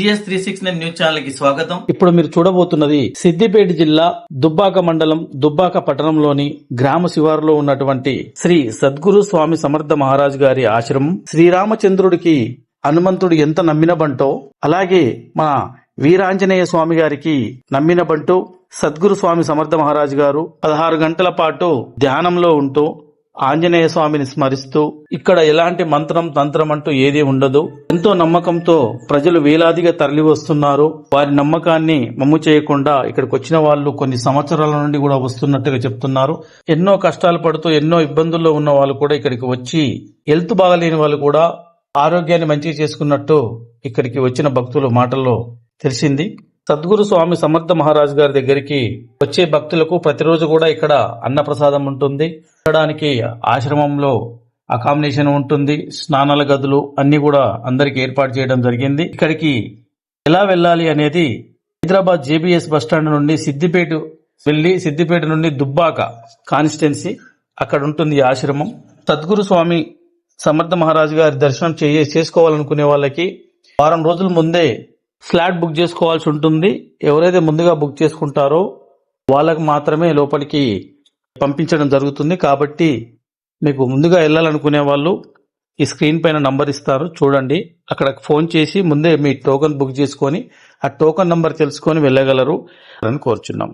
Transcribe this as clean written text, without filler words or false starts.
GS369 news channel కి స్వాగతం. ఇప్పుడు మీరు చూడబోతున్నది సిద్దిపేట జిల్లా దుబ్బాక మండలం దుబ్బాక పట్టణంలోని గ్రామ శివారులో ఉన్నటువంటి శ్రీ సద్గురు స్వామి సమర్థ మహారాజ్ గారి ఆశ్రమం. శ్రీరామచంద్రుడికి హనుమంతుడు ఎంత నమ్మిన బంటో అలాగే మన వీరాంజనేయ స్వామి గారికి నమ్మిన బంటూ సద్గురు స్వామి సమర్థ మహారాజ్ గారు 16 గంటల పాటు ధ్యానంలో ఉంటూ ఆంజనేయ స్వామిని స్మరిస్తూ ఇక్కడ ఎలాంటి మంత్రం తంత్రం అంటూ ఏదీ ఉండదు. ఎంతో నమ్మకంతో ప్రజలు వేలాదిగా తరలి వస్తున్నారు. వారి నమ్మకాన్ని మమ్ము చేయకుండా ఇక్కడికి వచ్చిన వాళ్ళు కొన్ని సంవత్సరాల నుండి కూడా వస్తున్నట్టుగా చెప్తున్నారు. ఎన్నో కష్టాలు పడుతూ ఎన్నో ఇబ్బందుల్లో ఉన్న వాళ్ళు కూడా ఇక్కడికి వచ్చి హెల్త్ బాగలేని వాళ్ళు కూడా ఆరోగ్యాన్ని మంచిగా చేసుకున్నట్టు ఇక్కడికి వచ్చిన భక్తుల మాటల్లో తెలిసింది. సద్గురు స్వామి సమర్థ మహారాజ్ గారి దగ్గరికి వచ్చే భక్తులకు ప్రతిరోజు కూడా ఇక్కడ అన్నప్రసాదం ఉంటుంది. ఉండడానికి ఆశ్రమంలో అకామిడేషన్ ఉంటుంది. స్నానాల గదులు అన్ని కూడా అందరికి ఏర్పాటు చేయడం జరిగింది. ఇక్కడికి ఎలా వెళ్ళాలి అనేది హైదరాబాద్ JBS బస్టాండ్ నుండి సిద్దిపేట వెళ్లి సిద్దిపేట నుండి దుబ్బాక కాన్స్టిట్యున్సీ అక్కడ ఉంటుంది ఈ ఆశ్రమం. సద్గురు స్వామి సమర్థ మహారాజ్ గారి దర్శనం చేసుకోవాలనుకునే వాళ్ళకి వారం రోజుల ముందే ఫ్లాట్ బుక్ చేసుకోవాల్సి ఉంటుంది. ఎవరైతే ముందుగా బుక్ చేసుకుంటారో వాళ్ళకు మాత్రమే లోపలికి పంపించడం జరుగుతుంది. కాబట్టి మీకు ముందుగా వెళ్ళాలనుకునే వాళ్ళు ఈ స్క్రీన్ పైన నంబర్ ఇస్తారు, చూడండి. అక్కడ ఫోన్ చేసి ముందే మీ టోకెన్ బుక్ చేసుకొని ఆ టోకెన్ నంబర్ తెలుసుకొని వెళ్ళగలరు అని కోరుచున్నాం.